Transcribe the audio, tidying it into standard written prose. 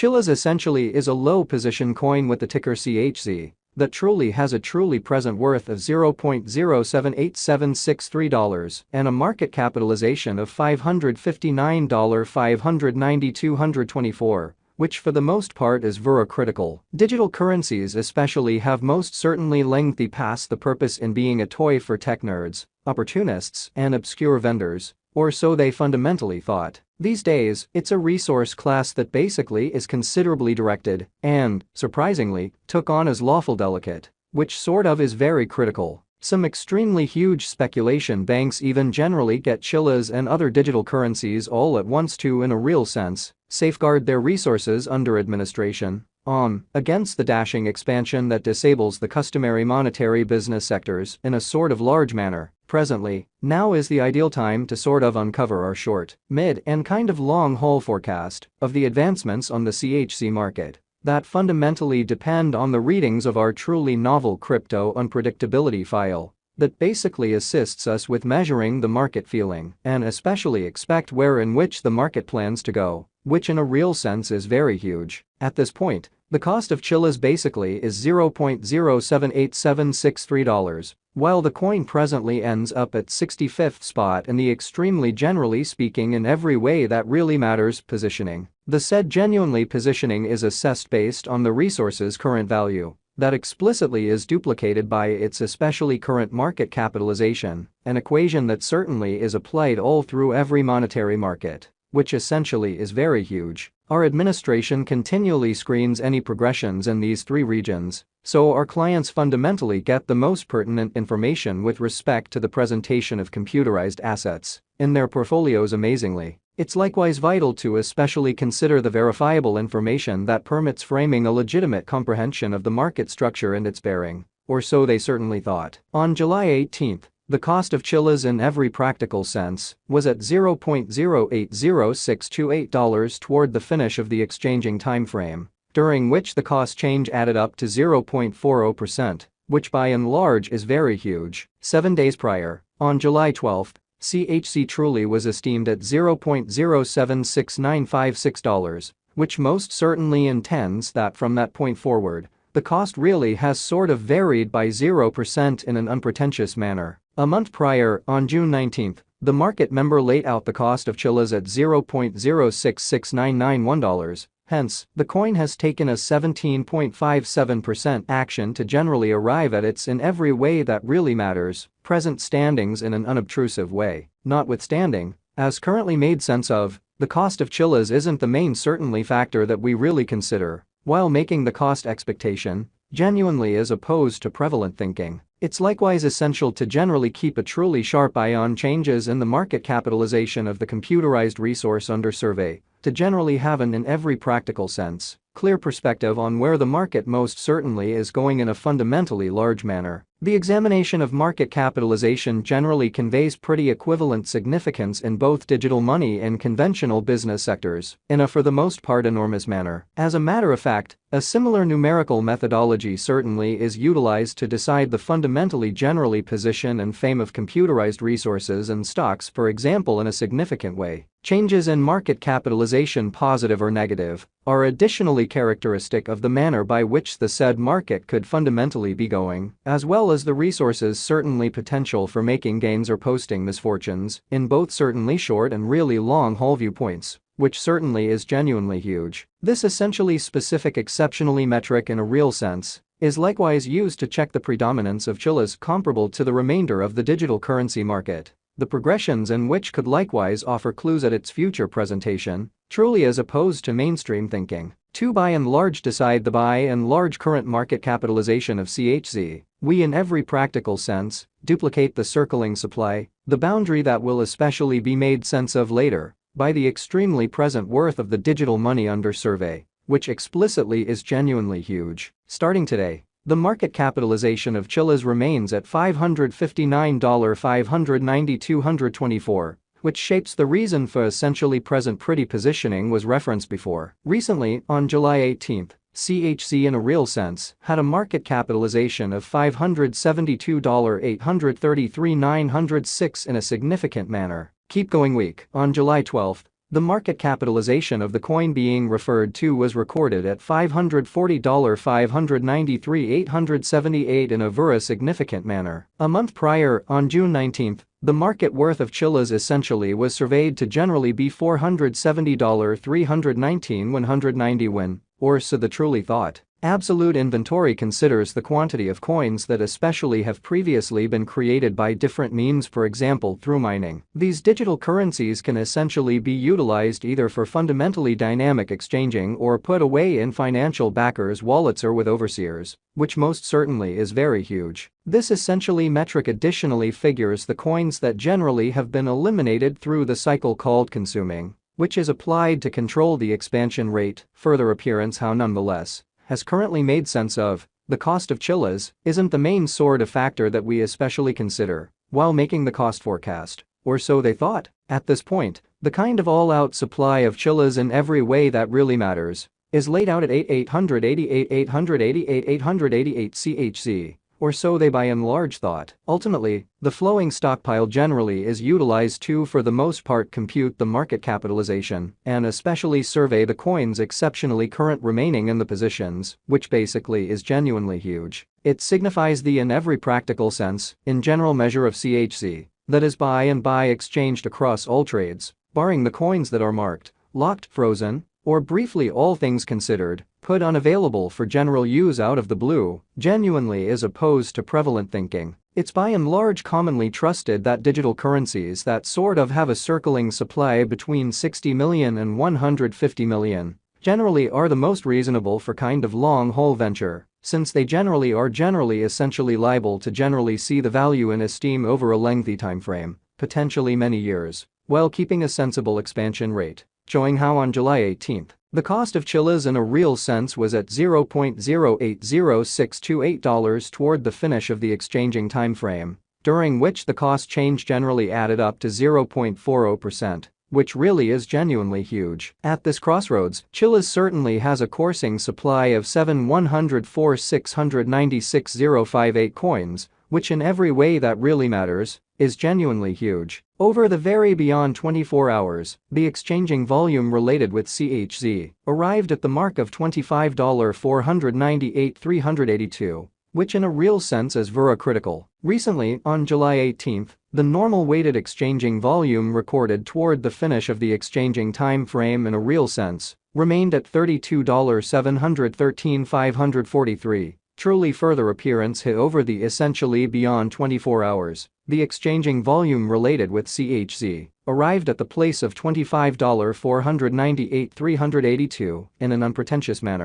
Chilliz essentially is a low-position coin with the ticker CHZ that truly has a truly present worth of $0.078763 and a market capitalization of $559,590,224, which for the most part is very critical. Digital currencies especially have most certainly lengthy past the purpose in being a toy for tech nerds, opportunists, and obscure vendors, or so they fundamentally thought. These days, it's a resource class that basically is considerably directed and, surprisingly, took on as lawful delicate, which sort of is very critical. Some extremely huge speculation banks even generally get Chilliz and other digital currencies all at once to, in a real sense, safeguard their resources under administration against the dashing expansion that disables the customary monetary business sectors in a sort of large manner. Presently, now is the ideal time to sort of uncover our short, mid, and kind of long-haul forecast of the advancements on the CHZ market that fundamentally depend on the readings of our truly novel crypto unpredictability file that basically assists us with measuring the market feeling and especially expect where in which the market plans to go, which in a real sense is very huge. At this point, the cost of Chilliz basically is $0.078763, while the coin presently ends up at 65th spot in the extremely generally speaking in every way that really matters positioning. The said genuinely positioning is assessed based on the resource's current value that explicitly is duplicated by its especially current market capitalization, an equation that certainly is applied all through every monetary market, which essentially is very huge. Our administration continually screens any progressions in these three regions, so our clients fundamentally get the most pertinent information with respect to the presentation of computerized assets in their portfolios. Amazingly, it's likewise vital to especially consider the verifiable information that permits framing a legitimate comprehension of the market structure and its bearing, or so they certainly thought. On July 18th, the cost of Chilliz in every practical sense was at $0.080628 toward the finish of the exchanging timeframe, during which the cost change added up to 0.40%, which by and large is very huge. 7 days prior, on July 12th, CHZ truly was esteemed at $0.076956, which most certainly intends that from that point forward, the cost really has sort of varied by 0% in an unpretentious manner. A month prior, on June 19th, the market member laid out the cost of Chilliz at $0.066991. Hence, the coin has taken a 17.57% action to generally arrive at its in every way that really matters present standings in an unobtrusive way. Notwithstanding, as currently made sense of, the cost of Chilliz isn't the main certainly factor that we really consider while making the cost expectation, genuinely as opposed to prevalent thinking. It's likewise essential to generally keep a truly sharp eye on changes in the market capitalization of the computerized resource under survey, to generally have an in every practical sense, clear perspective on where the market most certainly is going in a fundamentally large manner. The examination of market capitalization generally conveys pretty equivalent significance in both digital money and conventional business sectors, in a for the most part enormous manner. As a matter of fact, a similar numerical methodology certainly is utilized to decide the fundamentally generally position and fame of computerized resources and stocks, for example, in a significant way. Changes in market capitalization, positive or negative, are additionally characteristic of the manner by which the said market could fundamentally be going, as well as the resources certainly potential for making gains or posting misfortunes, in both certainly short and really long-haul viewpoints, which certainly is genuinely huge. This essentially specific exceptionally metric in a real sense is likewise used to check the predominance of Chilliz comparable to the remainder of the digital currency market. The progressions in which could likewise offer clues at its future presentation, truly as opposed to mainstream thinking. To by and large decide the by and large current market capitalization of CHZ, we in every practical sense duplicate the circling supply, the boundary that will especially be made sense of later by the extremely present worth of the digital money under survey, which explicitly is genuinely huge. Starting today, the market capitalization of Chilliz remains at $559,590,224, which shapes the reason for essentially present pretty positioning was referenced before. Recently, on July 18th, CHZ in a real sense had a market capitalization of $572,833,906 in a significant manner. Keep going week. On July 12th, The market capitalization of the coin being referred to was recorded at $540,593,878 in a very significant manner. A month prior, on June 19, the market worth of Chilliz essentially was surveyed to generally be $470,319,190 or so the truly thought. Absolute inventory considers the quantity of coins that especially have previously been created by different means, for example through mining. These digital currencies can essentially be utilized either for fundamentally dynamic exchanging or put away in financial backers' wallets or with overseers, which most certainly is very huge. This essentially metric additionally figures the coins that generally have been eliminated through the cycle called consuming, which is applied to control the expansion rate. Further appearance how nonetheless has currently made sense of, the cost of Chilliz isn't the main sort of factor that we especially consider while making the cost forecast, or so they thought. At this point, the kind of all-out supply of Chilliz in every way that really matters is laid out at 888 CHZ, or so they by and large thought. Ultimately, the flowing stockpile generally is utilized to for the most part compute the market capitalization and especially survey the coins exceptionally current remaining in the positions, which basically is genuinely huge. It signifies the in every practical sense, in general measure of CHZ, that is buy and buy exchanged across all trades, barring the coins that are marked, locked, frozen, or briefly all things considered, put unavailable for general use out of the blue, genuinely as opposed to prevalent thinking. It's by and large commonly trusted that digital currencies that sort of have a circling supply between 60 million and 150 million generally are the most reasonable for kind of long-haul venture, since they generally are essentially liable to generally see the value in esteem over a lengthy time frame, potentially many years, while keeping a sensible expansion rate. Showing how on July 18, the cost of Chilliz in a real sense was at $0.080628 toward the finish of the exchanging time frame, during which the cost change generally added up to 0.40%, which really is genuinely huge. At this crossroads, Chilliz certainly has a coursing supply of 7,104,696,058 coins, which in every way that really matters is genuinely huge. Over the very beyond 24 hours, the exchanging volume related with CHZ arrived at the mark of $25,498,382, which in a real sense is very critical. Recently, on July 18, the normal weighted exchanging volume recorded toward the finish of the exchanging time frame in a real sense remained at $32,713,543. Truly further appearance hit over the essentially beyond 24 hours. The exchanging volume related with CHZ arrived at the place of $25,498,382 in an unpretentious manner.